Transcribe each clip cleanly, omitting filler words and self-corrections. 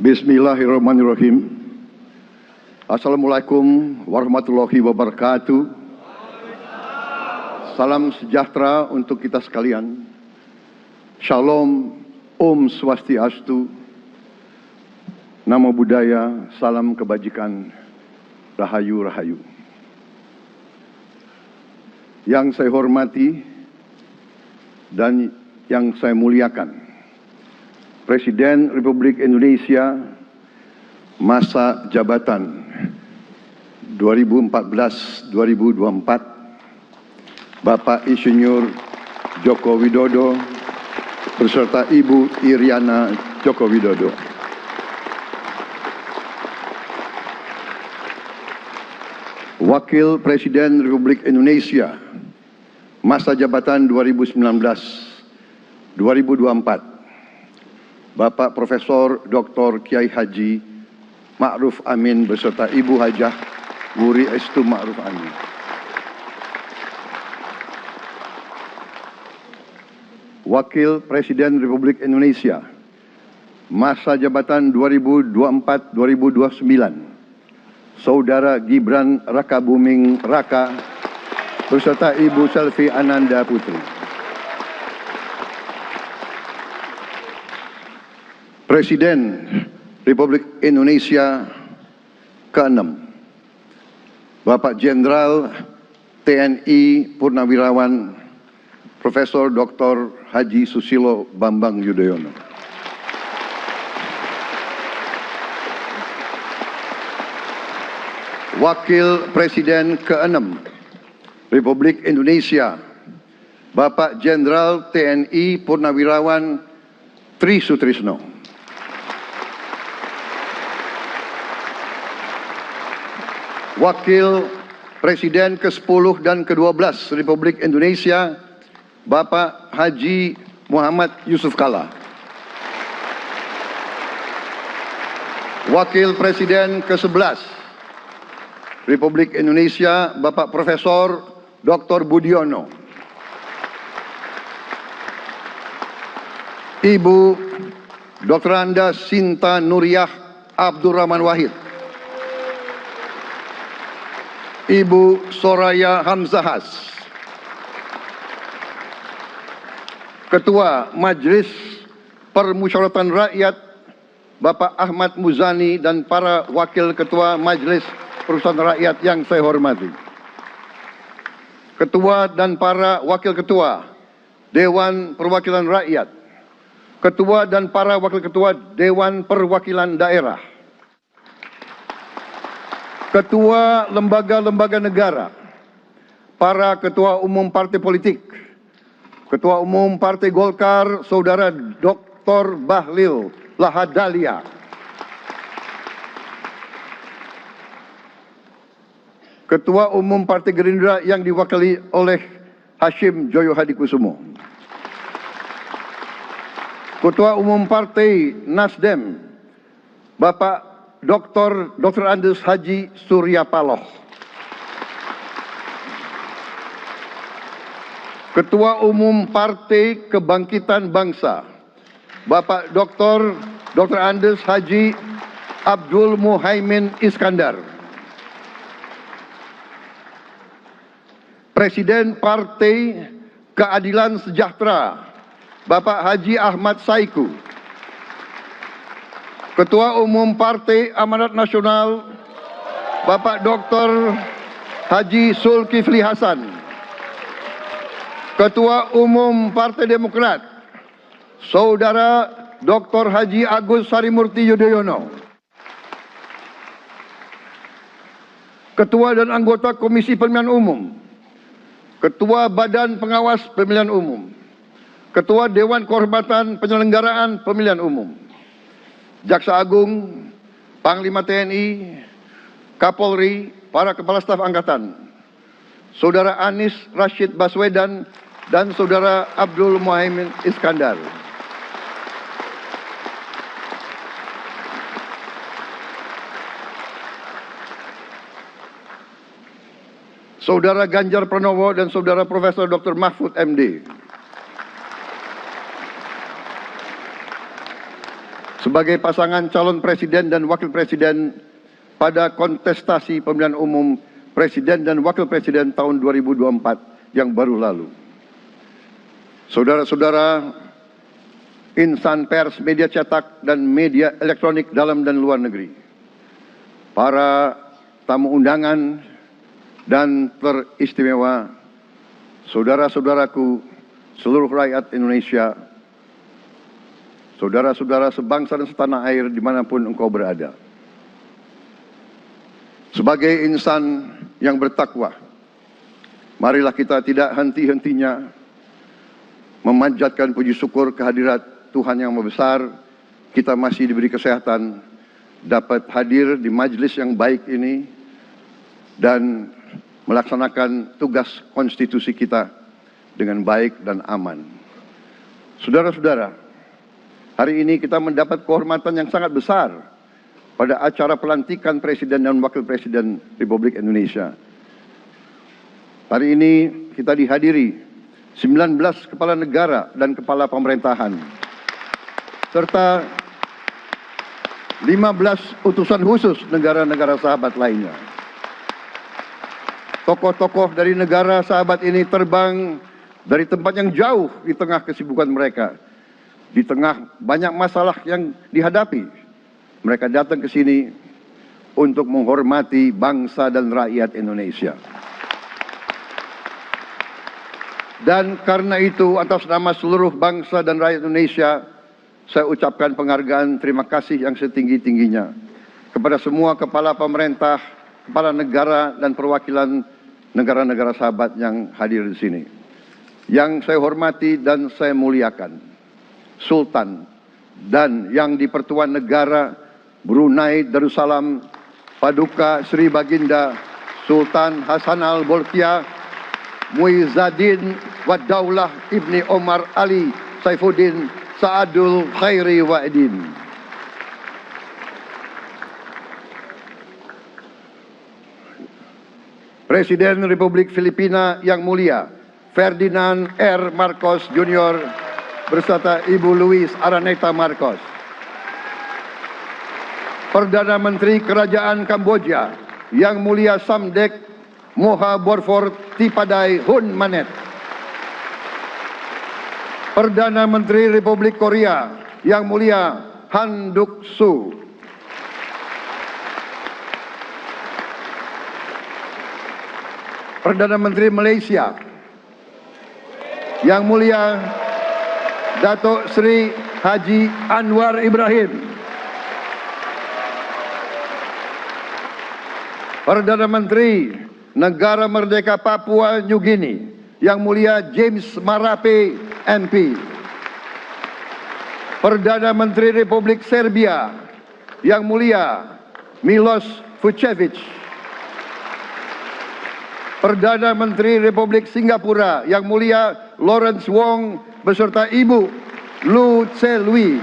Bismillahirrahmanirrahim. Assalamualaikum warahmatullahi wabarakatuh. Salam sejahtera untuk kita sekalian. Shalom, Om Swastiastu, Namo Buddhaya, salam kebajikan, Rahayu Rahayu. Yang saya hormati dan yang saya muliakan, Presiden Republik Indonesia masa jabatan 2014-2024, Bapak Insinyur Joko Widodo beserta Ibu Iriana Joko Widodo. Wakil Presiden Republik Indonesia masa jabatan 2019-2024, Bapak Profesor Dr. Kiai Haji Ma'ruf Amin beserta Ibu Hajah Wuri Estu Ma'ruf Amin. Wakil Presiden Republik Indonesia masa jabatan 2024-2029, Saudara Gibran Rakabuming Raka beserta Ibu Selvi Ananda Putri. Presiden Republik Indonesia ke-6, Bapak Jenderal TNI Purnawirawan Profesor Dr. Haji Susilo Bambang Yudhoyono. Wakil Presiden ke-6 Republik Indonesia, Bapak Jenderal TNI Purnawirawan Tri Sutrisno. Wakil Presiden ke-10 dan ke-12 Republik Indonesia, Bapak Haji Muhammad Yusuf Kalla. Wakil Presiden ke-11 Republik Indonesia, Bapak Profesor Dr. Budiono. Ibu Dr. Anda Sinta Nuriyah Abdurrahman Wahid. Ibu Soraya Hamzahas. Ketua Majelis Permusyawaratan Rakyat Bapak Ahmad Muzani dan para Wakil Ketua Majelis Permusyawaratan Rakyat yang saya hormati. Ketua dan para Wakil Ketua Dewan Perwakilan Rakyat, Ketua dan para Wakil Ketua Dewan Perwakilan Daerah, Ketua lembaga-lembaga negara, para Ketua Umum Partai Politik, Ketua Umum Partai Golkar, Saudara Dr. Bahlil Lahadalia, Ketua Umum Partai Gerindra yang diwakili oleh Hashim Joyo Hadikusumo, Ketua Umum Partai Nasdem, Bapak Dr. Andes Haji Surya Paloh, Ketua Umum Partai Kebangkitan Bangsa, Bapak Dr. Andes Haji Abdul Muhaimin Iskandar, Presiden Partai Keadilan Sejahtera, Bapak Haji Ahmad Saiku, Ketua Umum Partai Amanat Nasional, Bapak Dr. Haji Zulkifli Hasan, Ketua Umum Partai Demokrat, Saudara Dr. Haji Agus Harimurti Yudhoyono, Ketua dan anggota Komisi Pemilihan Umum, Ketua Badan Pengawas Pemilihan Umum, Ketua Dewan Kehormatan Penyelenggaraan Pemilihan Umum, Jaksa Agung, Panglima TNI, Kapolri, para Kepala Staf Angkatan, Saudara Anies Rashid Baswedan, dan Saudara Abdul Muhaimin Iskandar. Saudara Ganjar Pranowo dan Saudara Profesor Dr. Mahfud MD. sebagai pasangan calon presiden dan wakil presiden pada kontestasi pemilihan umum presiden dan wakil presiden tahun 2024 yang baru lalu. Saudara-saudara, insan pers, media cetak, dan media elektronik dalam dan luar negeri, para tamu undangan dan teristimewa, saudara-saudaraku, seluruh rakyat Indonesia, saudara-saudara sebangsa dan setanah air dimanapun engkau berada. Sebagai insan yang bertakwa, marilah kita tidak henti-hentinya memanjatkan puji syukur kehadirat Tuhan Yang Maha Besar. Kita masih diberi kesehatan, dapat hadir di majelis yang baik ini dan melaksanakan tugas konstitusi kita dengan baik dan aman. Saudara-saudara, hari ini kita mendapat kehormatan yang sangat besar pada acara pelantikan Presiden dan Wakil Presiden Republik Indonesia. Hari ini kita dihadiri 19 kepala negara dan kepala pemerintahan, serta 15 utusan khusus negara-negara sahabat lainnya. Tokoh-tokoh dari negara sahabat ini terbang dari tempat yang jauh di tengah kesibukan mereka, di tengah banyak masalah yang dihadapi. Mereka datang ke sini untuk menghormati bangsa dan rakyat Indonesia. Dan karena itu, atas nama seluruh bangsa dan rakyat Indonesia, saya ucapkan penghargaan terima kasih yang setinggi-tingginya kepada semua kepala pemerintah, kepala negara, dan perwakilan negara-negara sahabat yang hadir di sini. Yang saya hormati dan saya muliakan, Sultan dan yang di Pertuan Negara Brunei Darussalam Paduka Sri Baginda Sultan Hasan Al-Bolkiah Muizzaddin Wadaulah Ibni Omar Ali Saifuddin Saadul Khairi Wa'idin. Presiden Republik Filipina yang mulia Ferdinand R. Marcos Jr. beserta Ibu Luis Araneta Marcos. Perdana Menteri Kerajaan Kamboja yang mulia Samdech Moha Borfor Tipadai Hun Manet. Perdana Menteri Republik Korea yang mulia Han Duck-soo. Perdana Menteri Malaysia yang mulia Datuk Seri Haji Anwar Ibrahim. Perdana Menteri Negara Merdeka Papua New Guinea yang mulia James Marape MP. Perdana Menteri Republik Serbia yang mulia Milos Vucevic. Perdana Menteri Republik Singapura yang mulia Lawrence Wong beserta Ibu Lu Tse Lui.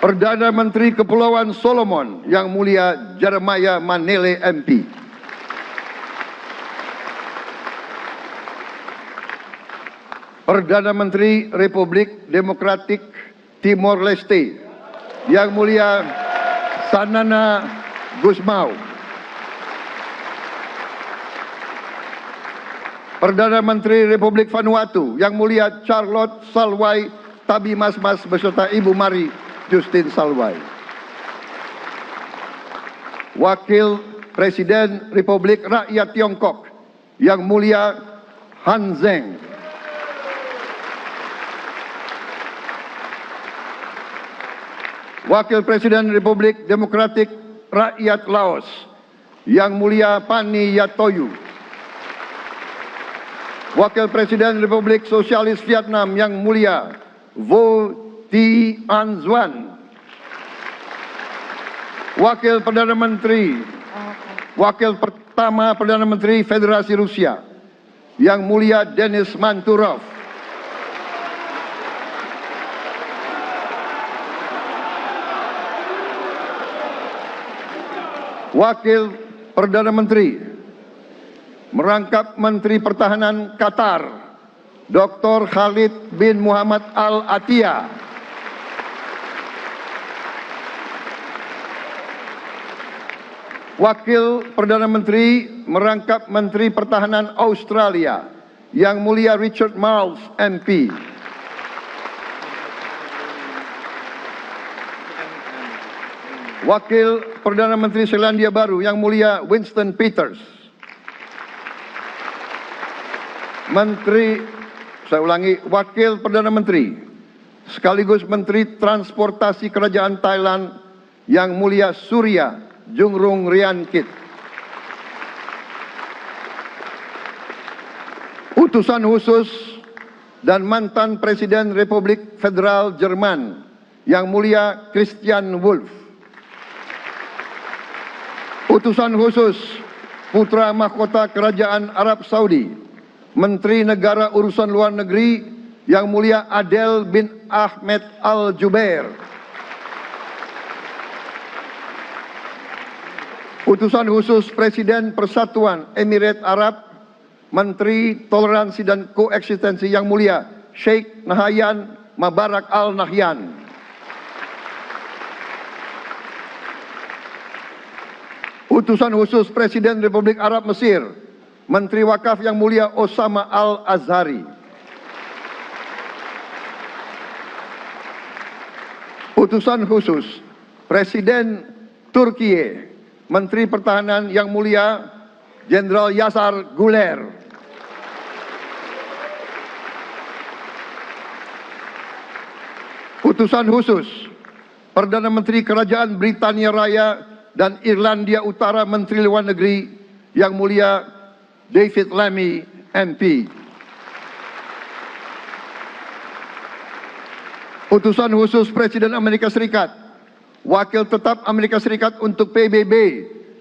Perdana Menteri Kepulauan Solomon yang mulia Jeremiah Manele MP. Perdana Menteri Republik Demokratik Timor Leste yang mulia Sanana Gusmao. Perdana Menteri Republik Vanuatu yang mulia Charlotte Salwai Tabimasmas beserta Ibu Mari Justin Salwai. Wakil Presiden Republik Rakyat Tiongkok yang mulia Han Zheng. Wakil Presiden Republik Demokratik Rakyat Laos yang mulia Pani Yatoyu. Wakil Presiden Republik Sosialis Vietnam yang mulia Vo Thi An Xuan. Wakil Perdana Menteri, Wakil pertama Perdana Menteri Federasi Rusia yang mulia Denis Manturov. Wakil Perdana Menteri merangkap Menteri Pertahanan Qatar Dr. Khalid bin Muhammad Al Attiyah. Wakil Perdana Menteri merangkap Menteri Pertahanan Australia, Yang Mulia Richard Marles, MP. Wakil Perdana Menteri Selandia Baru, Yang Mulia Winston Peters. Wakil Perdana Menteri sekaligus Menteri Transportasi Kerajaan Thailand, Yang Mulia Surya Jungrung Riankit. Utusan khusus dan mantan Presiden Republik Federal Jerman, Yang Mulia Christian Wulff. Utusan khusus Putra Mahkota Kerajaan Arab Saudi, Menteri Negara Urusan Luar Negeri, Yang Mulia Adel bin Ahmed Al Jubair. Utusan khusus Presiden Persatuan Emirat Arab, Menteri Toleransi dan Koeksistensi, Yang Mulia Sheikh Nahyan Mubarak Al Nahyan. Utusan khusus Presiden Republik Arab Mesir, Menteri Wakaf, Yang Mulia Osama Al Azhari. Utusan khusus Presiden Turki, Menteri Pertahanan, Yang Mulia Jenderal Yasar Guler. Utusan khusus Perdana Menteri Kerajaan Britania Raya dan Irlandia Utara, Menteri Luar Negeri, Yang Mulia David Lammy, MP. Utusan khusus Presiden Amerika Serikat, Wakil Tetap Amerika Serikat untuk PBB,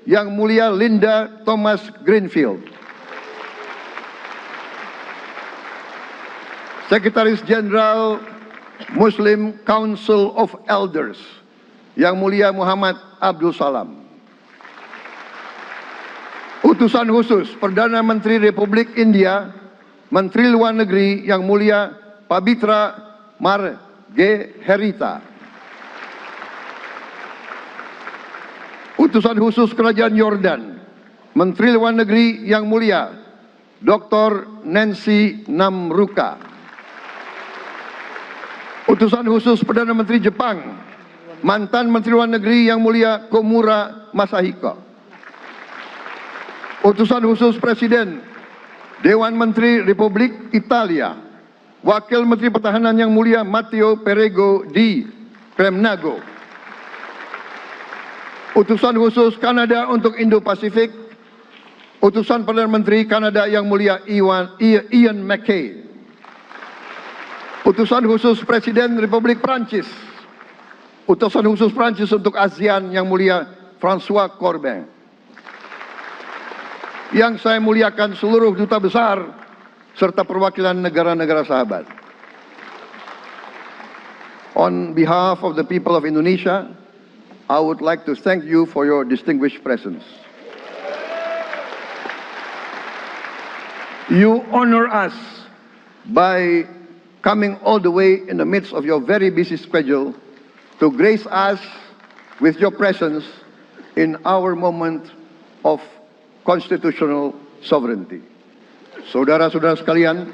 Yang Mulia Linda Thomas Greenfield. Sekretaris Jenderal Muslim Council of Elders, Yang Mulia Muhammad Abdul Salam. Utusan khusus Perdana Menteri Republik India, Menteri Luar Negeri, Yang Mulia Pabitra Margeherita. Utusan khusus Kerajaan Yordan, Menteri Luar Negeri, Yang Mulia Dr. Nancy Namruka. Utusan khusus Perdana Menteri Jepang, mantan Menteri Luar Negeri, Yang Mulia Komura Masahiko. Utusan khusus Presiden Dewan Menteri Republik Italia, Wakil Menteri Pertahanan, Yang Mulia Matteo Perego di Kremnago. Utusan khusus Kanada untuk Indo-Pasifik, Utusan Perdana Menteri Kanada, Yang Mulia Ian MacKay. Utusan khusus Presiden Republik Prancis, Utusan khusus Prancis untuk ASEAN, Yang Mulia François Corbin. Yang saya muliakan seluruh duta besar serta perwakilan negara-negara sahabat. On behalf of the people of Indonesia, I would like to thank you for your distinguished presence. You honor us by coming all the way in the midst of your very busy schedule to grace us with your presence in our moment of constitutional sovereignty. Saudara-saudara sekalian,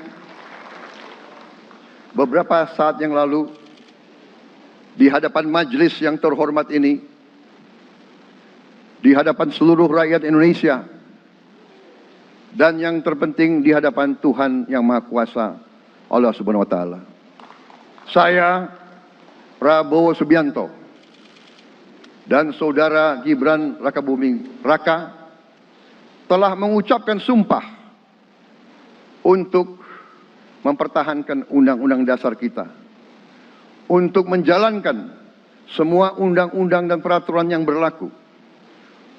beberapa saat yang lalu di hadapan majelis yang terhormat ini, di hadapan seluruh rakyat Indonesia, dan yang terpenting di hadapan Tuhan Yang Maha Kuasa, Allah Subhanahu wa Ta'ala, saya Prabowo Subianto dan saudara Gibran Rakabuming Raka telah mengucapkan sumpah untuk mempertahankan Undang-Undang Dasar kita, untuk menjalankan semua undang-undang dan peraturan yang berlaku,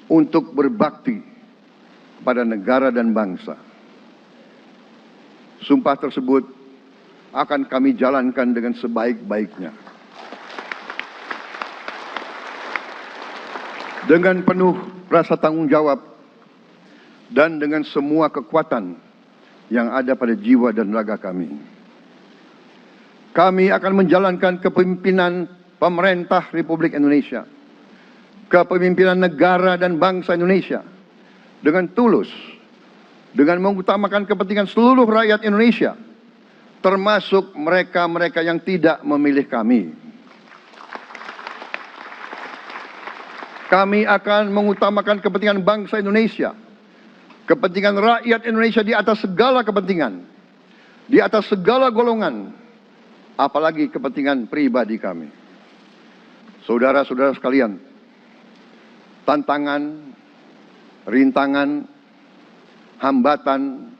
untuk berbakti pada negara dan bangsa. Sumpah tersebut akan kami jalankan dengan sebaik-baiknya, dengan penuh rasa tanggung jawab dan dengan semua kekuatan yang ada pada jiwa dan raga kami. Kami akan menjalankan kepemimpinan pemerintah Republik Indonesia kepemimpinan negara dan bangsa Indonesia dengan tulus, dengan mengutamakan kepentingan seluruh rakyat Indonesia, termasuk mereka-mereka yang tidak memilih kami. Kami akan mengutamakan kepentingan bangsa Indonesia, kepentingan rakyat Indonesia di atas segala kepentingan, di atas segala golongan, apalagi kepentingan pribadi kami. Saudara-saudara sekalian, tantangan, rintangan, hambatan,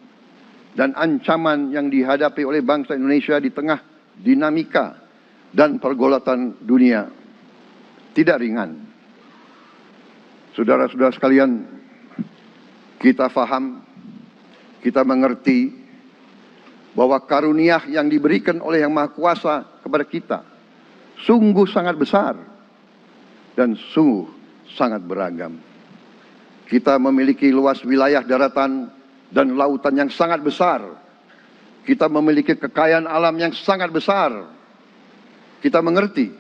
dan ancaman yang dihadapi oleh bangsa Indonesia di tengah dinamika dan pergolatan dunia tidak ringan. Saudara-saudara sekalian, kita faham, kita mengerti bahwa karunia yang diberikan oleh Yang Maha Kuasa kepada kita sungguh sangat besar dan sungguh sangat beragam. Kita memiliki luas wilayah daratan dan lautan yang sangat besar. Kita memiliki kekayaan alam yang sangat besar. Kita mengerti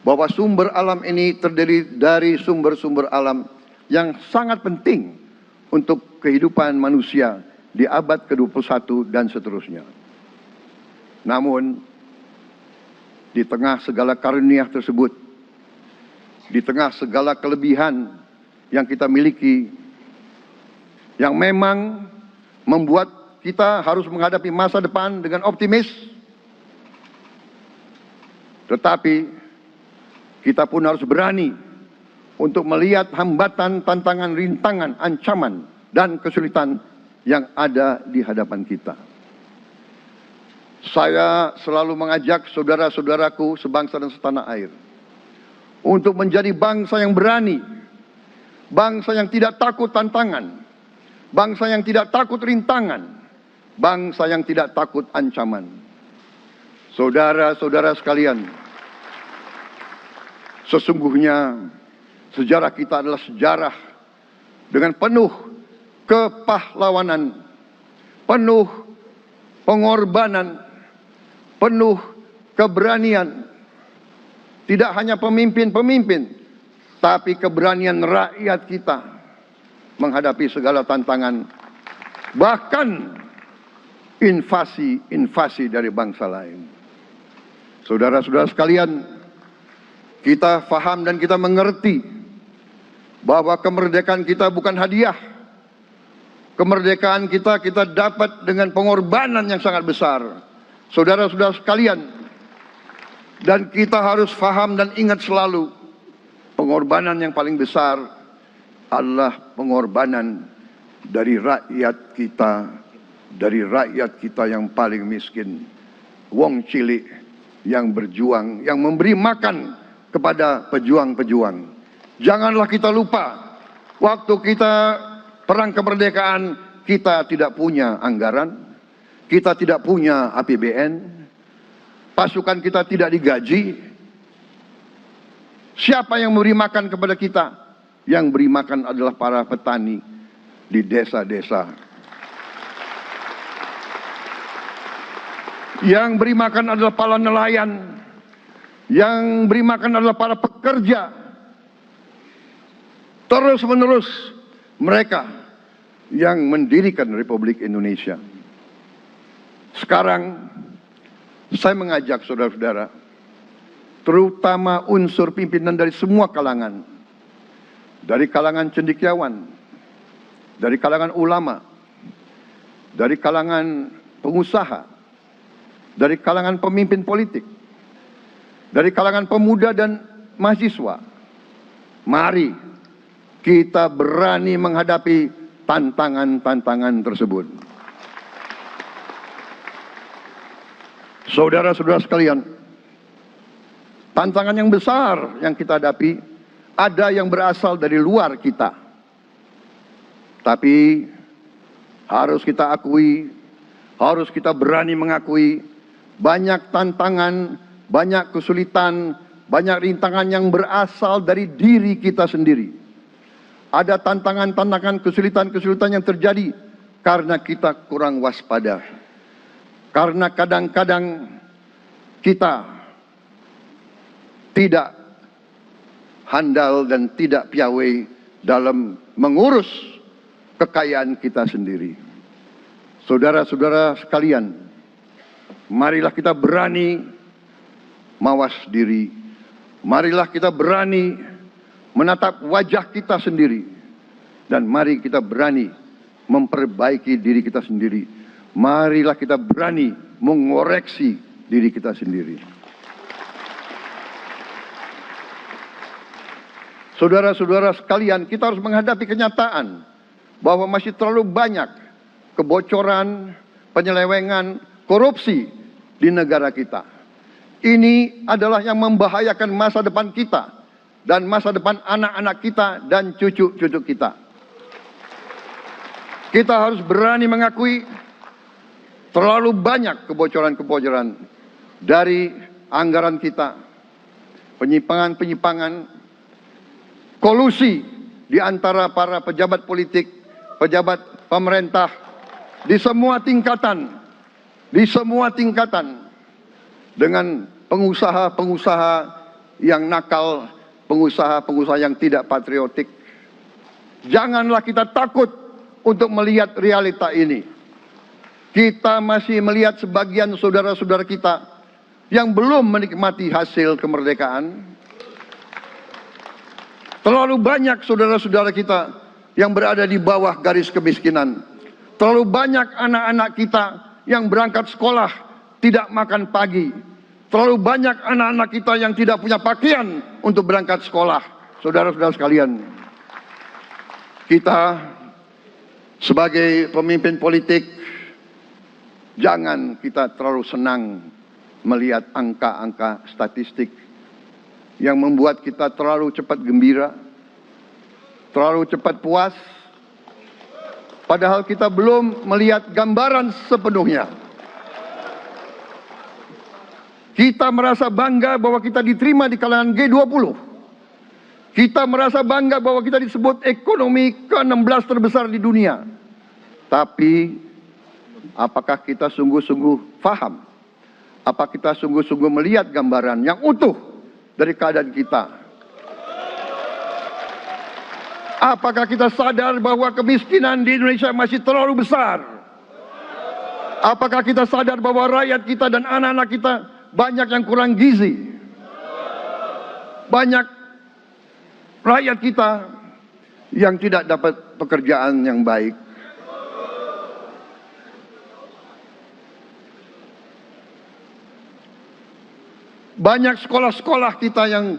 bahwa sumber alam ini terdiri dari sumber-sumber alam yang sangat penting untuk kehidupan manusia di abad ke-21 dan seterusnya. Namun, di tengah segala karunia tersebut, di tengah segala kelebihan yang kita miliki, yang memang membuat kita harus menghadapi masa depan dengan optimis, tetapi kita pun harus berani untuk melihat hambatan, tantangan, rintangan, ancaman, dan kesulitan yang ada di hadapan kita. Saya selalu mengajak saudara-saudaraku sebangsa dan setanah air untuk menjadi bangsa yang berani, bangsa yang tidak takut tantangan, bangsa yang tidak takut rintangan, bangsa yang tidak takut ancaman. Saudara-saudara sekalian, sesungguhnya sejarah kita adalah sejarah dengan penuh kepahlawanan, penuh pengorbanan, penuh keberanian. Tidak hanya pemimpin-pemimpin, tapi keberanian rakyat kita menghadapi segala tantangan, bahkan invasi-invasi dari bangsa lain. Saudara-saudara sekalian, kita faham dan kita mengerti bahwa kemerdekaan kita bukan hadiah. Kemerdekaan kita dapat dengan pengorbanan yang sangat besar. Saudara-saudara sekalian, dan kita harus faham dan ingat selalu, pengorbanan yang paling besar adalah pengorbanan dari rakyat kita yang paling miskin. Wong cilik yang berjuang, yang memberi makan kepada pejuang-pejuang. Janganlah kita lupa, waktu kita perang kemerdekaan, kita tidak punya anggaran, kita tidak punya APBN, pasukan kita tidak digaji. Siapa yang memberi makan kepada kita? Yang beri makan adalah para petani di desa-desa. Yang beri makan adalah para nelayan. Yang beri makan adalah para pekerja. Terus-menerus mereka yang mendirikan Republik Indonesia. Sekarang saya mengajak saudara-saudara, terutama unsur pimpinan dari semua kalangan, dari kalangan cendekiawan, dari kalangan ulama, dari kalangan pengusaha, dari kalangan pemimpin politik, dari kalangan pemuda dan mahasiswa. Mari kita berani menghadapi tantangan-tantangan tersebut. Saudara-saudara sekalian, tantangan yang besar yang kita hadapi ada yang berasal dari luar kita. Tapi harus kita akui, harus kita berani mengakui, banyak tantangan, banyak kesulitan, banyak rintangan yang berasal dari diri kita sendiri. Ada tantangan-tantangan, kesulitan-kesulitan yang terjadi karena kita kurang waspada. Karena kadang-kadang kita tidak handal dan tidak piawai dalam mengurus kekayaan kita sendiri. Saudara-saudara sekalian, marilah kita berani mawas diri. Marilah kita berani menatap wajah kita sendiri. Dan mari kita berani memperbaiki diri kita sendiri. Marilah kita berani mengoreksi diri kita sendiri. Saudara-saudara sekalian, kita harus menghadapi kenyataan bahwa masih terlalu banyak kebocoran, penyelewengan, korupsi di negara kita. Ini adalah yang membahayakan masa depan kita dan masa depan anak-anak kita dan cucu-cucu kita. Kita harus berani mengakui terlalu banyak kebocoran-kebocoran dari anggaran kita, penyimpangan-penyimpangan, kolusi di antara para pejabat politik, pejabat pemerintah di semua tingkatan, dengan pengusaha-pengusaha yang nakal, pengusaha-pengusaha yang tidak patriotik. Janganlah kita takut untuk melihat realita ini. Kita masih melihat sebagian saudara-saudara kita yang belum menikmati hasil kemerdekaan. Terlalu banyak saudara-saudara kita yang berada di bawah garis kemiskinan. Terlalu banyak anak-anak kita yang berangkat sekolah tidak makan pagi. Terlalu banyak anak-anak kita yang tidak punya pakaian untuk berangkat sekolah. Saudara-saudara sekalian, kita sebagai pemimpin politik, jangan kita terlalu senang melihat angka-angka statistik yang membuat kita terlalu cepat gembira, terlalu cepat puas, padahal kita belum melihat gambaran sepenuhnya. Kita merasa bangga bahwa kita diterima di kalangan G20. Kita merasa bangga bahwa kita disebut ekonomi ke-16 terbesar di dunia. Tapi, apakah kita sungguh-sungguh paham? Apa kita sungguh-sungguh melihat gambaran yang utuh dari keadaan kita? Apakah kita sadar bahwa kemiskinan di Indonesia masih terlalu besar? Apakah kita sadar bahwa rakyat kita dan anak-anak kita banyak yang kurang gizi? Banyak rakyat kita yang tidak dapat pekerjaan yang baik. Banyak sekolah-sekolah kita yang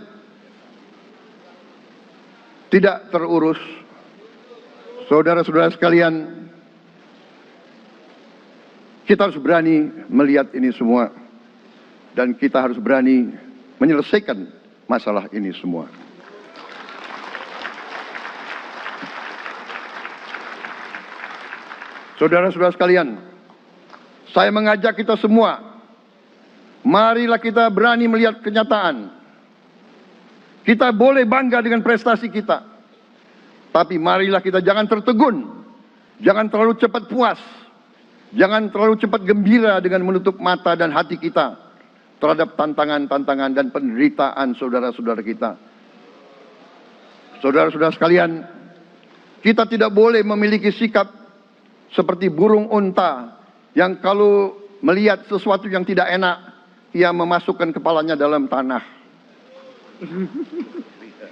tidak terurus. Saudara-saudara sekalian, kita harus berani melihat ini semua. Dan kita harus berani menyelesaikan masalah ini semua. Saudara-saudara sekalian, saya mengajak kita semua, marilah kita berani melihat kenyataan. Kita boleh bangga dengan prestasi kita. Tapi marilah kita jangan tertegun. Jangan terlalu cepat puas. Jangan terlalu cepat gembira dengan menutup mata dan hati kita terhadap tantangan-tantangan dan penderitaan saudara-saudara kita. Saudara-saudara sekalian, kita tidak boleh memiliki sikap seperti burung unta yang kalau melihat sesuatu yang tidak enak, ia memasukkan kepalanya dalam tanah.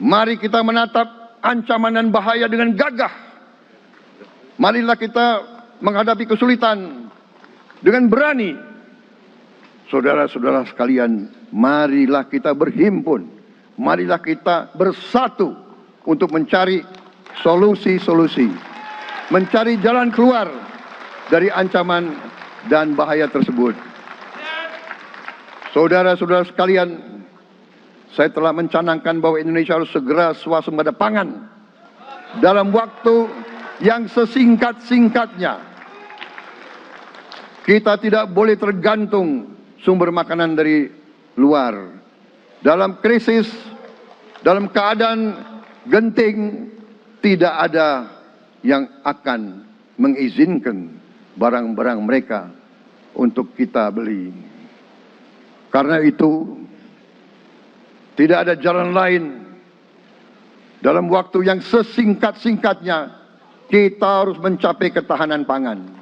Mari kita menatap ancaman dan bahaya dengan gagah. Marilah kita menghadapi kesulitan dengan berani. Saudara-saudara sekalian, marilah kita berhimpun. Marilah kita bersatu untuk mencari solusi-solusi. Mencari jalan keluar dari ancaman dan bahaya tersebut. Saudara-saudara sekalian, saya telah mencanangkan bahwa Indonesia harus segera swasembada pangan dalam waktu yang sesingkat-singkatnya. Kita tidak boleh tergantung sumber makanan dari luar. Dalam krisis, dalam keadaan genting, tidak ada yang akan mengizinkan barang-barang mereka untuk kita beli. Karena itu, tidak ada jalan lain Dalam waktu yang sesingkat-singkatnya, kita harus mencapai ketahanan pangan.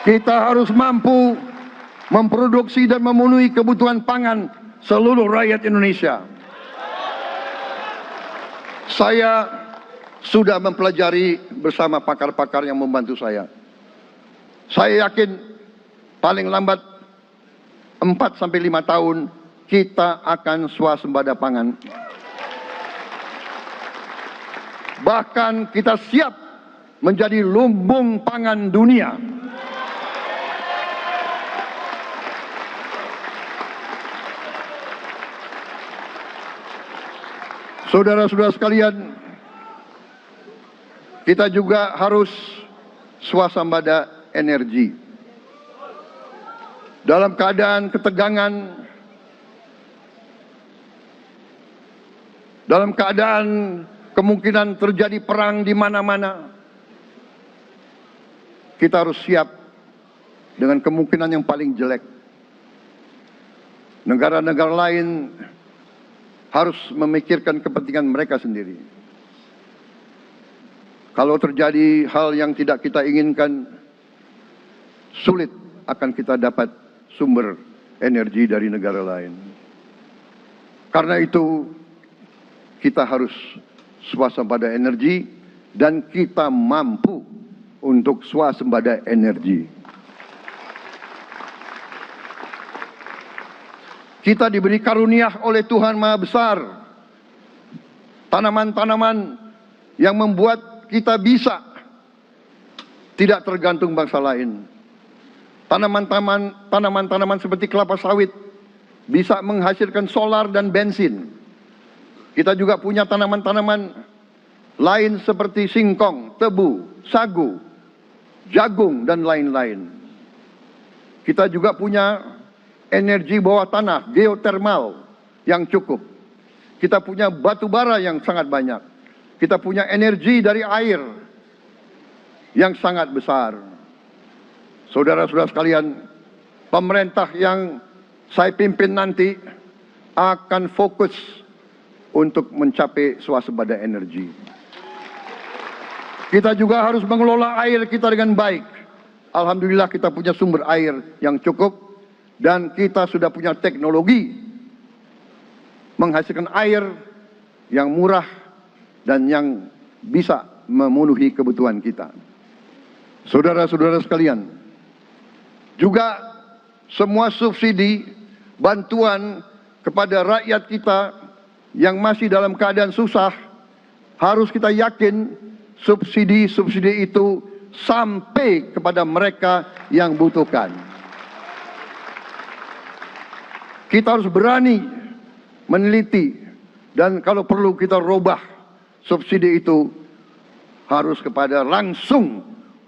Kita harus mampu memproduksi dan memenuhi kebutuhan pangan seluruh rakyat Indonesia. Saya sudah mempelajari bersama pakar-pakar yang membantu saya. Saya yakin paling lambat 4 sampai 5 tahun kita akan swasembada pangan. Bahkan kita siap menjadi lumbung pangan dunia. Saudara-saudara sekalian, kita juga harus swasembada energi. Dalam keadaan ketegangan, dalam keadaan kemungkinan terjadi perang di mana-mana, kita harus siap dengan kemungkinan yang paling jelek. Negara-negara lain harus memikirkan kepentingan mereka sendiri. Kalau terjadi hal yang tidak kita inginkan, sulit akan kita dapat sumber energi dari negara lain. Karena itu, kita harus swasembada energi dan kita mampu untuk swasembada energi. Kita diberi karunia oleh Tuhan Maha Besar. Tanaman-tanaman yang membuat kita bisa tidak tergantung bangsa lain. Tanaman-tanaman seperti kelapa sawit bisa menghasilkan solar dan bensin. Kita juga punya tanaman-tanaman lain seperti singkong, tebu, sagu, jagung, dan lain-lain. Kita juga punya energi bawah tanah, geotermal yang cukup. Kita punya batu bara yang sangat banyak. Kita punya energi dari air yang sangat besar. Saudara-saudara sekalian, pemerintah yang saya pimpin nanti akan fokus untuk mencapai swasembada energi. Kita juga harus mengelola air kita dengan baik. Alhamdulillah kita punya sumber air yang cukup. Dan kita sudah punya teknologi menghasilkan air yang murah dan yang bisa memenuhi kebutuhan kita. Saudara-saudara sekalian, juga semua subsidi, bantuan kepada rakyat kita yang masih dalam keadaan susah, harus kita yakin subsidi-subsidi itu sampai kepada mereka yang butuhkan. Kita harus berani meneliti dan kalau perlu kita robah subsidi itu harus kepada langsung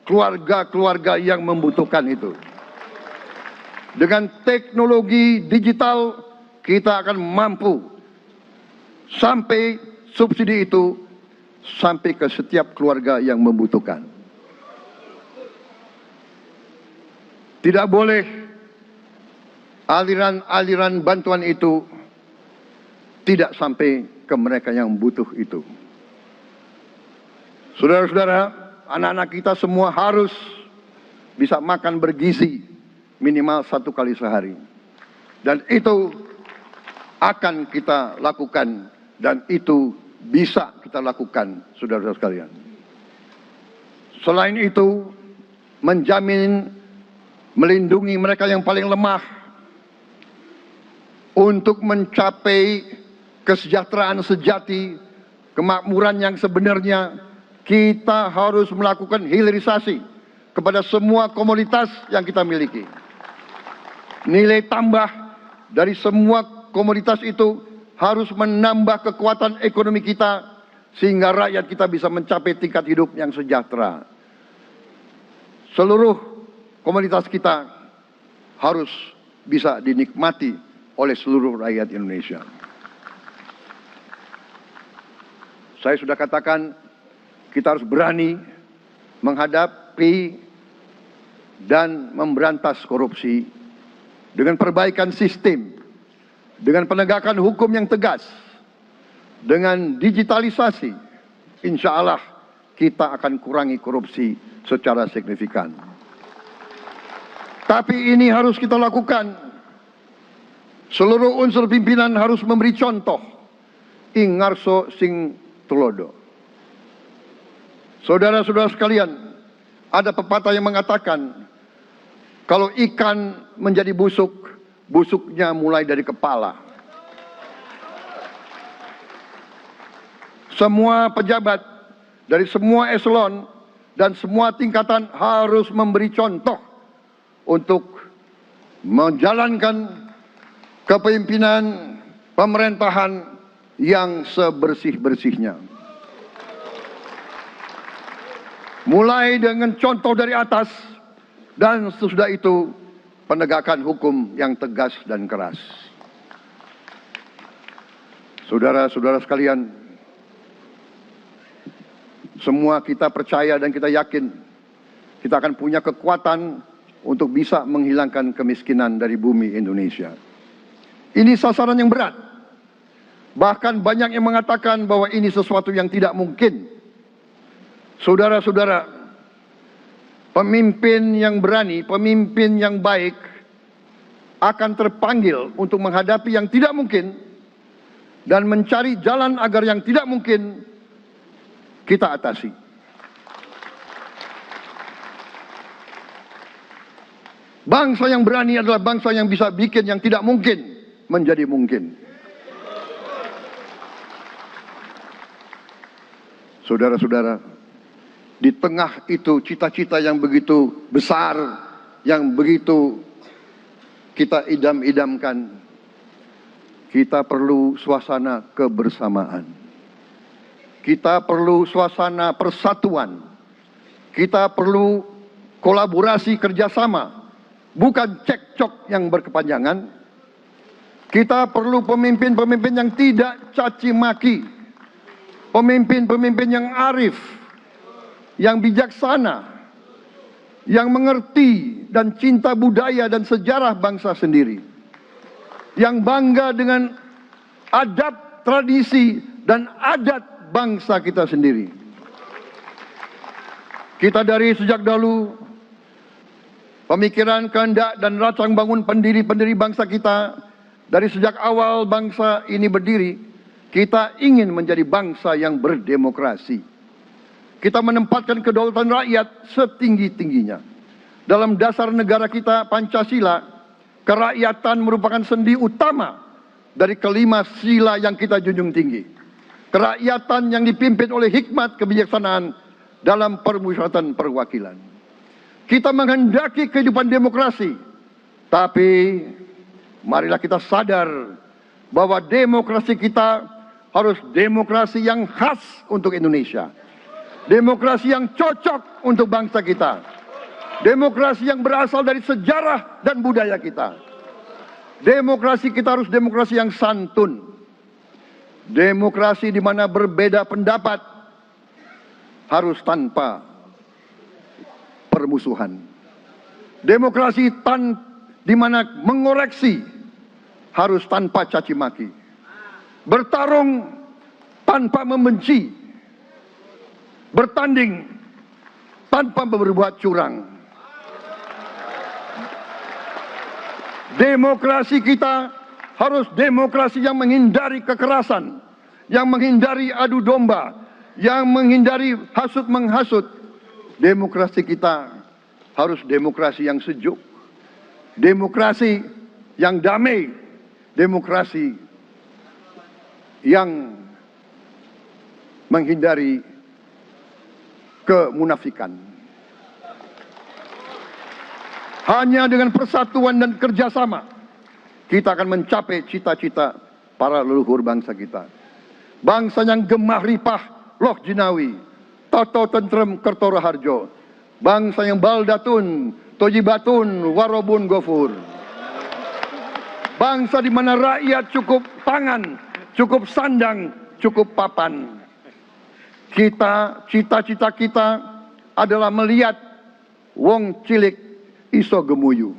keluarga-keluarga yang membutuhkan itu. Dengan teknologi digital kita akan mampu sampai subsidi itu sampai ke setiap keluarga yang membutuhkan. Tidak boleh aliran-aliran bantuan itu tidak sampai ke mereka yang butuh itu. Saudara-saudara, anak-anak kita semua harus bisa makan bergizi minimal 1 kali sehari. Dan itu akan kita lakukan dan itu bisa kita lakukan, saudara-saudara sekalian. Selain itu, menjamin melindungi mereka yang paling lemah untuk mencapai kesejahteraan sejati, kemakmuran yang sebenarnya, kita harus melakukan hilirisasi kepada semua komoditas yang kita miliki. Nilai tambah dari semua komoditas itu harus menambah kekuatan ekonomi kita sehingga rakyat kita bisa mencapai tingkat hidup yang sejahtera. Seluruh komoditas kita harus bisa dinikmati oleh seluruh rakyat Indonesia. Saya sudah katakan kita harus berani menghadapi dan memberantas korupsi dengan perbaikan sistem, dengan penegakan hukum yang tegas, dengan digitalisasi. Insya Allah kita akan kurangi korupsi secara signifikan. Tapi ini harus kita lakukan. Seluruh unsur pimpinan harus memberi contoh. Ing ngarso sing tulodo. Saudara-saudara sekalian, ada pepatah yang mengatakan, kalau ikan menjadi busuk, busuknya mulai dari kepala. Semua pejabat dari semua eselon dan semua tingkatan harus memberi contoh untuk menjalankan kepemimpinan pemerintahan yang sebersih-bersihnya. Mulai dengan contoh dari atas dan sesudah itu penegakan hukum yang tegas dan keras. Saudara-saudara sekalian, semua kita percaya dan kita yakin kita akan punya kekuatan untuk bisa menghilangkan kemiskinan dari bumi Indonesia. Ini sasaran yang berat. Bahkan banyak yang mengatakan bahwa ini sesuatu yang tidak mungkin. Saudara-saudara, pemimpin yang berani, pemimpin yang baik akan terpanggil untuk menghadapi yang tidak mungkin dan mencari jalan agar yang tidak mungkin kita atasi. Bangsa yang berani adalah bangsa yang bisa bikin yang tidak mungkin menjadi mungkin. Saudara-saudara, di tengah itu cita-cita yang begitu besar, yang begitu kita idam-idamkan, kita perlu suasana kebersamaan. Kita perlu suasana persatuan. Kita perlu kolaborasi kerjasama, bukan cekcok yang berkepanjangan. Kita perlu pemimpin-pemimpin yang tidak caci maki, pemimpin-pemimpin yang arif, yang bijaksana, yang mengerti dan cinta budaya dan sejarah bangsa sendiri, yang bangga dengan adab, tradisi, dan adat bangsa kita sendiri. Kita dari sejak dahulu, pemikiran, kehendak, dan rancang bangun pendiri-pendiri bangsa kita, dari sejak awal bangsa ini berdiri, kita ingin menjadi bangsa yang berdemokrasi. Kita menempatkan kedaulatan rakyat setinggi-tingginya. Dalam dasar negara kita, Pancasila, kerakyatan merupakan sendi utama dari kelima sila yang kita junjung tinggi. Kerakyatan yang dipimpin oleh hikmat kebijaksanaan dalam permusyawaratan perwakilan. Kita menghendaki kehidupan demokrasi, tapi marilah kita sadar bahwa demokrasi kita harus demokrasi yang khas untuk Indonesia. Demokrasi yang cocok untuk bangsa kita. Demokrasi yang berasal dari sejarah dan budaya kita. Demokrasi kita harus demokrasi yang santun. Demokrasi di mana berbeda pendapat harus tanpa permusuhan. Demokrasi di mana mengoreksi harus tanpa caci maki. Bertarung tanpa membenci. Bertanding tanpa berbuat curang. Demokrasi kita harus demokrasi yang menghindari kekerasan, yang menghindari adu domba, yang menghindari hasut menghasut. Demokrasi kita harus demokrasi yang sejuk, demokrasi yang damai, demokrasi yang menghindari kemunafikan. Hanya dengan persatuan dan kerjasama kita akan mencapai cita-cita para leluhur bangsa kita. Bangsa yang gemah ripah loh jinawi, toto tentrem kertoro harjo. Bangsa yang baldatun, tojibatun, warobun gofur. Bangsa di mana rakyat cukup pangan, cukup sandang, cukup papan. cita-cita kita adalah melihat wong cilik iso gemuyu.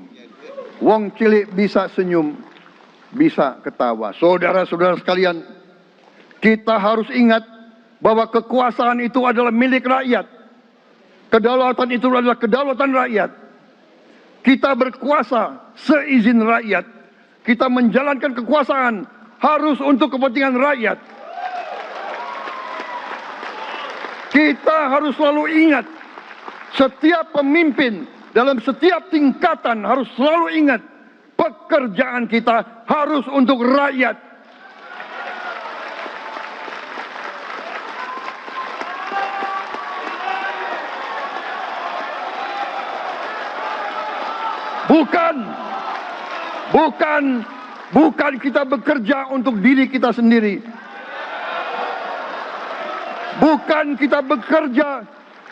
Wong cilik bisa senyum, bisa ketawa. Saudara-saudara sekalian, kita harus ingat bahwa kekuasaan itu adalah milik rakyat. Kedaulatan itu adalah kedaulatan rakyat. Kita berkuasa seizin rakyat. Kita menjalankan kekuasaan harus untuk kepentingan rakyat. Kita harus selalu ingat, setiap pemimpin dalam setiap tingkatan harus selalu ingat, pekerjaan kita harus untuk rakyat. Bukan kita bekerja untuk diri kita sendiri. Bukan kita bekerja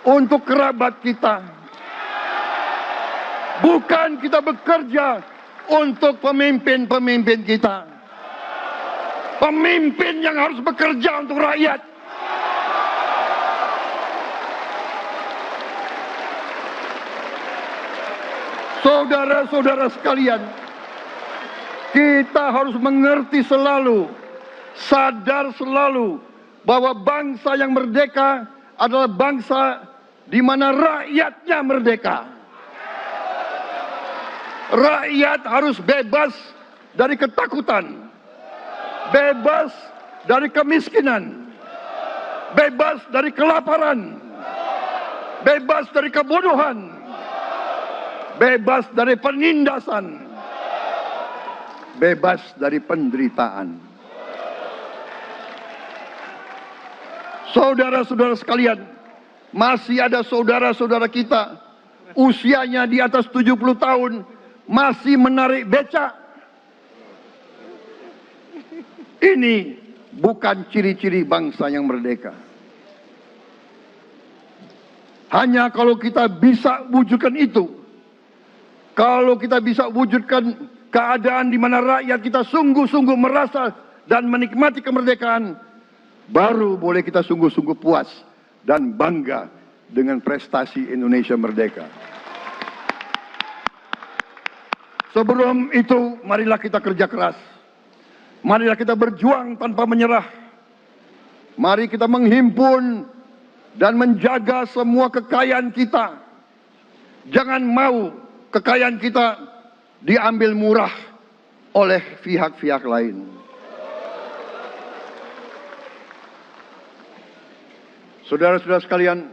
untuk kerabat kita. Bukan kita bekerja untuk pemimpin-pemimpin kita. Pemimpin yang harus bekerja untuk rakyat. Saudara-saudara sekalian, kita harus mengerti selalu, sadar selalu bahwa bangsa yang merdeka adalah bangsa di mana rakyatnya merdeka. Rakyat harus bebas dari ketakutan, bebas dari kemiskinan, bebas dari kelaparan, bebas dari kebodohan, bebas dari penindasan, bebas dari penderitaan. Saudara-saudara sekalian, masih ada saudara-saudara kita usianya di atas 70 tahun masih menarik becak. Ini bukan ciri-ciri bangsa yang merdeka. Hanya kalau kita bisa wujudkan itu, kalau kita bisa wujudkan keadaan di mana rakyat kita sungguh-sungguh merasa dan menikmati kemerdekaan, baru boleh kita sungguh-sungguh puas dan bangga dengan prestasi Indonesia merdeka. Sebelum itu, marilah kita kerja keras. Marilah kita berjuang tanpa menyerah. Mari kita menghimpun dan menjaga semua kekayaan kita. Jangan mau kekayaan kita diambil murah oleh pihak-pihak lain. Saudara-saudara sekalian,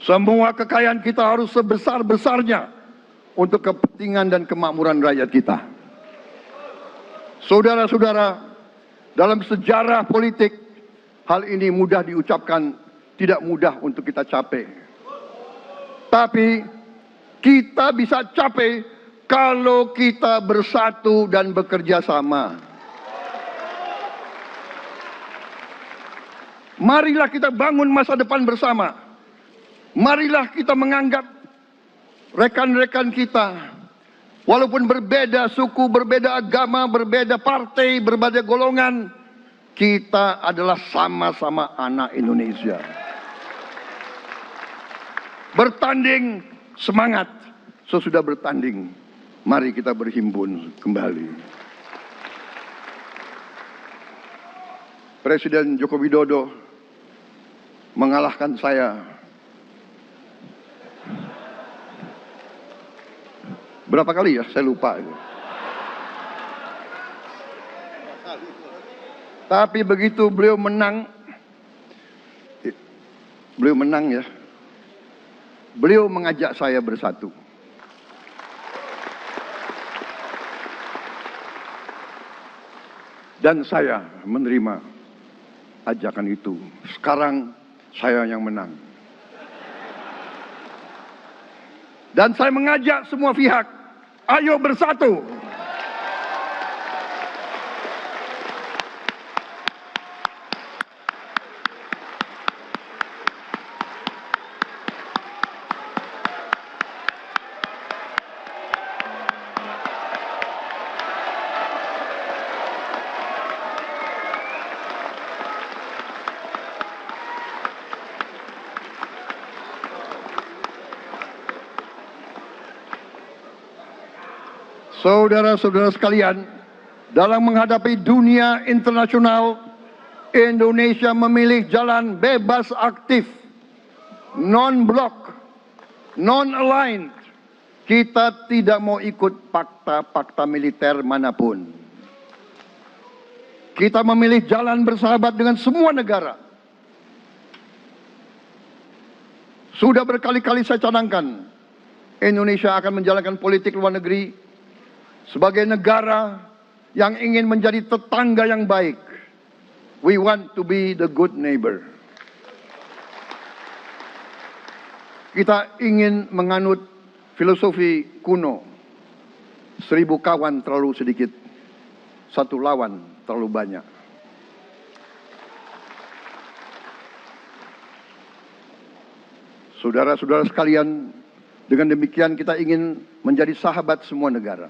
semua kekayaan kita harus sebesar-besarnya untuk kepentingan dan kemakmuran rakyat kita. Saudara-saudara, dalam sejarah politik, hal ini mudah diucapkan, tidak mudah untuk kita capai. Tapi kita bisa capai kalau kita bersatu dan bekerja sama. Marilah kita bangun masa depan bersama. Marilah kita menganggap rekan-rekan kita, walaupun berbeda suku, berbeda agama, berbeda partai, berbeda golongan, kita adalah sama-sama anak Indonesia. Bertanding semangat, sesudah bertanding, mari kita berhimpun kembali. Presiden Joko Widodo mengalahkan saya berapa kali ya, saya lupa. Tapi begitu beliau menang ya, beliau mengajak saya bersatu. Dan saya menerima ajakan itu. Sekarang saya yang menang. Dan saya mengajak semua pihak, ayo bersatu. Saudara-saudara sekalian, dalam menghadapi dunia internasional, Indonesia memilih jalan bebas aktif, non-blok, non-aligned. Kita tidak mau ikut fakta-fakta militer manapun. Kita memilih jalan bersahabat dengan semua negara. Sudah berkali-kali saya cadangkan, Indonesia akan menjalankan politik luar negeri sebagai negara yang ingin menjadi tetangga yang baik. We want to be the good neighbor. Kita ingin menganut filosofi kuno, 1000 kawan terlalu sedikit, 1 lawan terlalu banyak. Saudara-saudara sekalian, dengan demikian kita ingin menjadi sahabat semua negara.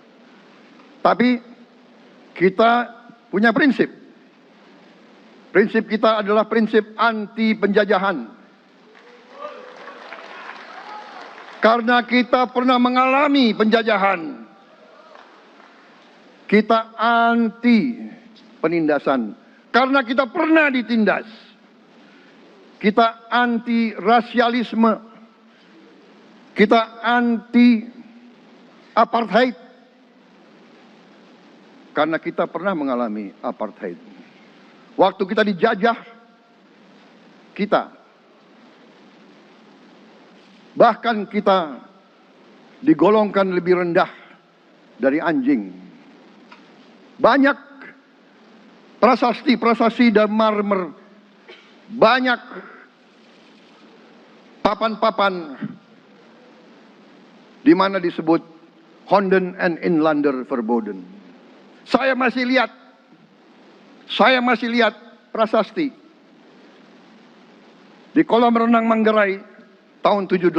Tapi kita punya prinsip. Prinsip kita adalah prinsip anti penjajahan. Karena kita pernah mengalami penjajahan. Kita anti penindasan. Karena kita pernah ditindas. Kita anti rasialisme. Kita anti apartheid. Karena kita pernah mengalami apartheid. Waktu kita dijajah, bahkan kita digolongkan lebih rendah dari anjing. Banyak prasasti dan marmer, banyak papan-papan di mana disebut Honden and Inlander Verboden. Saya masih lihat prasasti di kolam renang Manggarai tahun 78,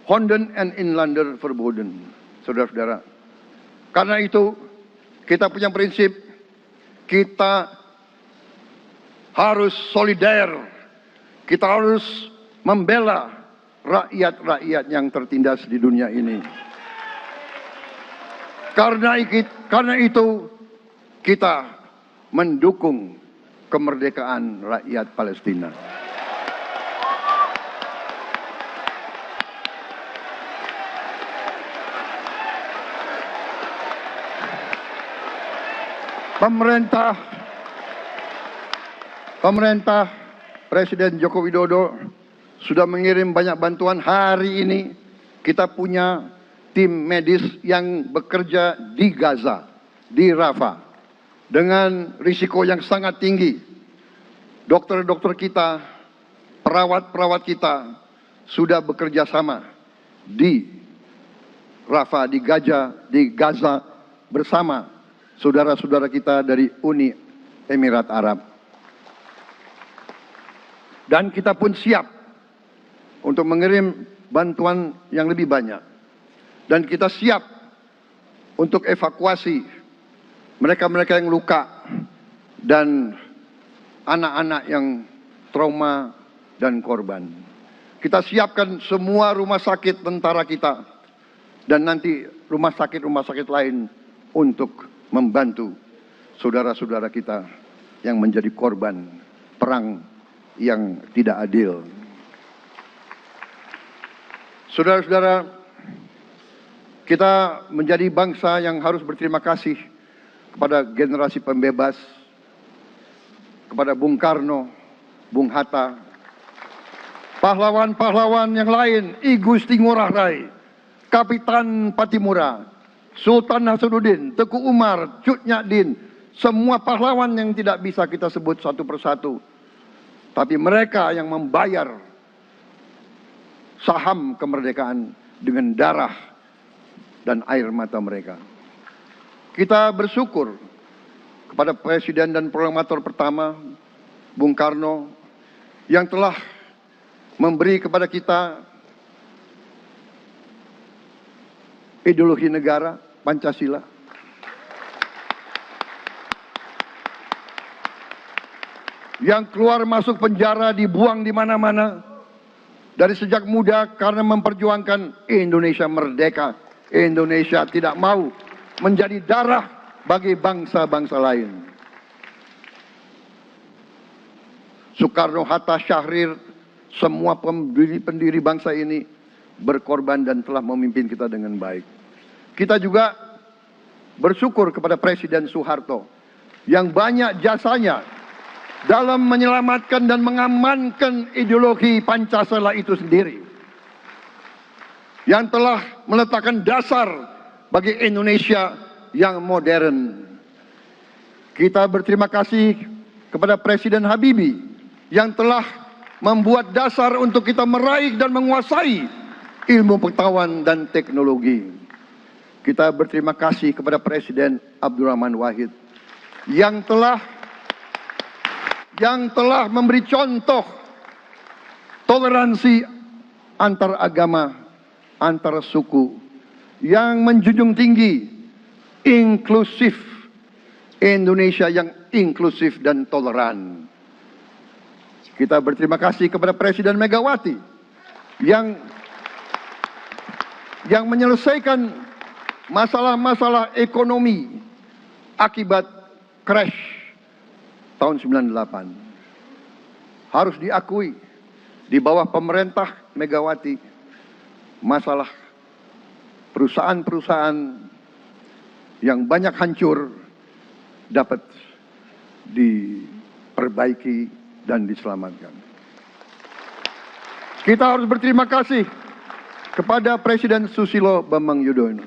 Honden and Inlander Verboden, saudara-saudara. Karena itu kita punya prinsip, kita harus solider, kita harus membela rakyat-rakyat yang tertindas di dunia ini. Karena itu kita mendukung kemerdekaan rakyat Palestina. Pemerintah Presiden Joko Widodo sudah mengirim banyak bantuan. Hari ini kita punya tim medis yang bekerja di Gaza, di Rafah, dengan risiko yang sangat tinggi. Dokter-dokter kita, perawat-perawat kita sudah bekerja sama di Rafah, di Gaza bersama saudara-saudara kita dari Uni Emirat Arab. Dan kita pun siap untuk mengirim bantuan yang lebih banyak. Dan kita siap untuk evakuasi mereka-mereka yang luka dan anak-anak yang trauma dan korban. Kita siapkan semua rumah sakit tentara kita dan nanti rumah sakit lain untuk membantu saudara-saudara kita yang menjadi korban perang yang tidak adil. Saudara-saudara, kita menjadi bangsa yang harus berterima kasih kepada generasi pembebas, kepada Bung Karno, Bung Hatta, pahlawan-pahlawan yang lain, I Gusti Ngurah Rai, Kapitan Patimura, Sultan Nasruddin, Teku Umar, Cut Nyak semua pahlawan yang tidak bisa kita sebut satu persatu. Tapi mereka yang membayar saham kemerdekaan dengan darah dan air mata mereka. Kita bersyukur kepada Presiden dan Proklamator pertama, Bung Karno, yang telah memberi kepada kita ideologi negara, Pancasila. Yang keluar masuk penjara, dibuang di mana-mana. Dari sejak muda karena memperjuangkan Indonesia merdeka Indonesia tidak mau menjadi darah bagi bangsa-bangsa lain. Soekarno-Hatta, Syahrir, semua pendiri bangsa ini berkorban dan telah memimpin kita dengan baik. Kita juga bersyukur kepada Presiden Soeharto yang banyak jasanya dalam menyelamatkan dan mengamankan ideologi Pancasila itu sendiri, yang telah meletakkan dasar bagi Indonesia yang modern. Kita berterima kasih kepada Presiden Habibie yang telah membuat dasar untuk kita meraih dan menguasai ilmu pengetahuan dan teknologi. Kita berterima kasih kepada Presiden Abdurrahman Wahid yang telah memberi contoh toleransi antar agama, antar suku, yang menjunjung tinggi inklusif, Indonesia yang inklusif dan toleran. Kita berterima kasih kepada Presiden Megawati yang menyelesaikan masalah-masalah ekonomi akibat crash tahun 98. Harus diakui, di bawah pemerintah Megawati, masalah perusahaan-perusahaan yang banyak hancur dapat diperbaiki dan diselamatkan. Kita harus berterima kasih kepada Presiden Susilo Bambang Yudhoyono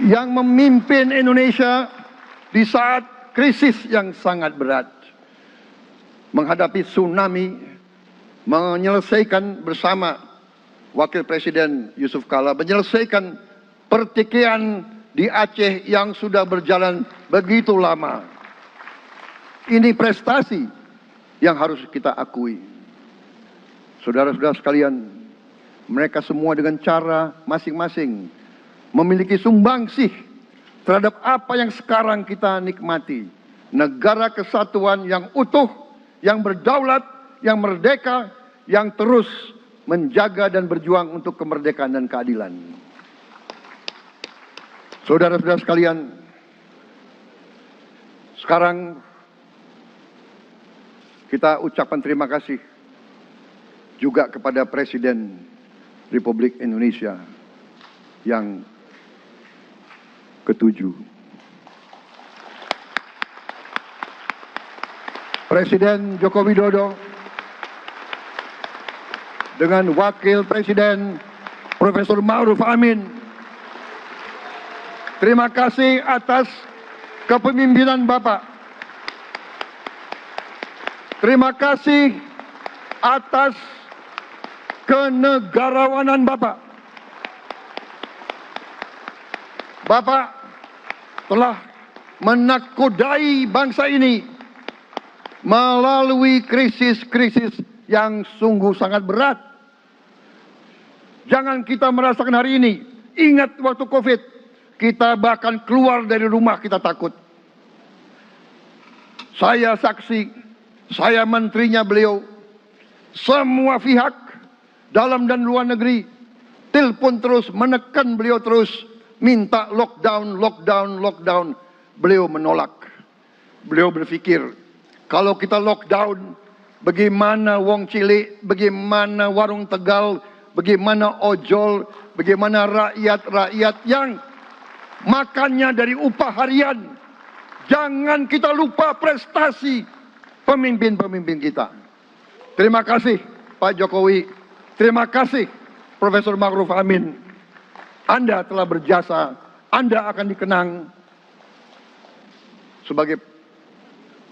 yang memimpin Indonesia di saat krisis yang sangat berat, menghadapi tsunami, menyelesaikan bersama Wakil Presiden Yusuf Kala, menyelesaikan pertikaian di Aceh yang sudah berjalan begitu lama. Ini prestasi yang harus kita akui. Saudara-saudara sekalian, mereka semua dengan cara masing-masing memiliki sumbangsih terhadap apa yang sekarang kita nikmati. Negara kesatuan yang utuh, yang berdaulat, yang merdeka, yang terus menjaga dan berjuang untuk kemerdekaan dan keadilan. Saudara-saudara sekalian, sekarang kita ucapkan terima kasih juga kepada Presiden Republik Indonesia yang ke-7. Presiden Joko Widodo dengan Wakil Presiden Profesor Ma'ruf Amin. Terima kasih atas kepemimpinan Bapak. Terima kasih atas kenegarawanan Bapak. Bapak telah menakodai bangsa ini melalui krisis-krisis yang sungguh sangat berat. Jangan kita merasakan hari ini. Ingat waktu COVID, kita bahkan keluar dari rumah kita takut. Saya saksi, saya menterinya beliau, semua pihak dalam dan luar negeri telepon terus, menekan beliau terus, minta lockdown, lockdown, lockdown. Beliau menolak. Beliau berpikir, kalau kita lockdown, bagaimana wong cilik, bagaimana warung Tegal, bagaimana ojol, bagaimana rakyat-rakyat yang makannya dari upah harian. Jangan kita lupa prestasi pemimpin-pemimpin kita. Terima kasih Pak Jokowi, terima kasih Profesor Ma'ruf Amin. Anda telah berjasa, Anda akan dikenang sebagai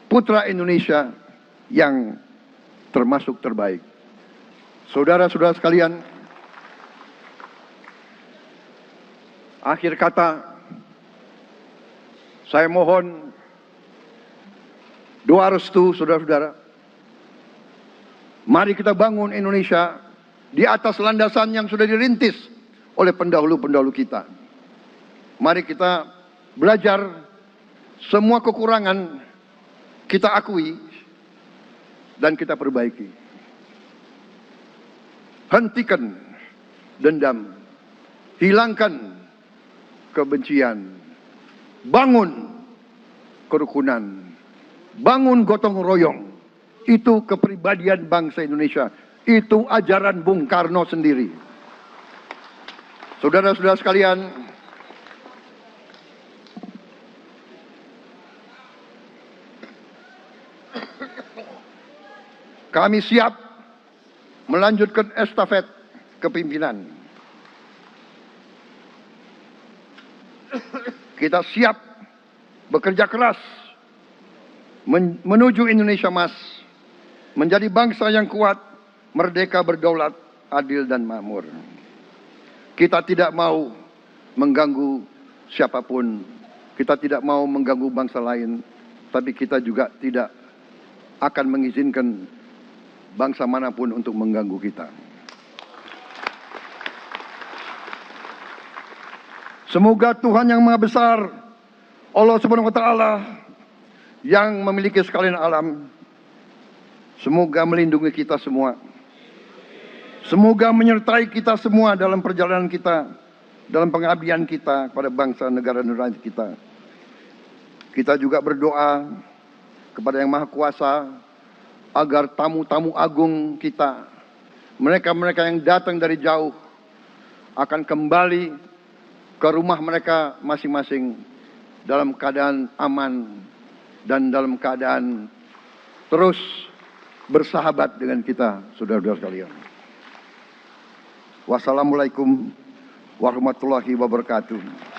putra Indonesia yang termasuk terbaik. Saudara-saudara sekalian, akhir kata, saya mohon doa restu saudara-saudara. Mari kita bangun Indonesia di atas landasan yang sudah dirintis oleh pendahulu-pendahulu kita. Mari kita belajar, semua kekurangan kita akui dan kita perbaiki. Hentikan dendam, hilangkan kebencian, bangun kerukunan, bangun gotong royong. Itu kepribadian bangsa Indonesia. Itu ajaran Bung Karno sendiri. Saudara-saudara sekalian, kami siap melanjutkan estafet kepimpinan. Kita siap bekerja keras menuju Indonesia Emas, menjadi bangsa yang kuat, merdeka, berdaulat, adil dan makmur. Kita tidak mau mengganggu siapapun. Kita tidak mau mengganggu bangsa lain. Tapi kita juga tidak akan mengizinkan bangsa manapun untuk mengganggu kita. Semoga Tuhan yang Maha Besar, Allah Subhanahu wa Ta'ala, yang memiliki sekalian alam, semoga melindungi kita semua. Semoga menyertai kita semua dalam perjalanan kita, dalam pengabdian kita kepada bangsa, negara, dan rakyat kita. Kita juga berdoa kepada Yang Maha Kuasa agar tamu-tamu agung kita, mereka-mereka yang datang dari jauh, akan kembali ke rumah mereka masing-masing dalam keadaan aman dan dalam keadaan terus bersahabat dengan kita, saudara-saudara sekalian. Wassalamualaikum warahmatullahi wabarakatuh.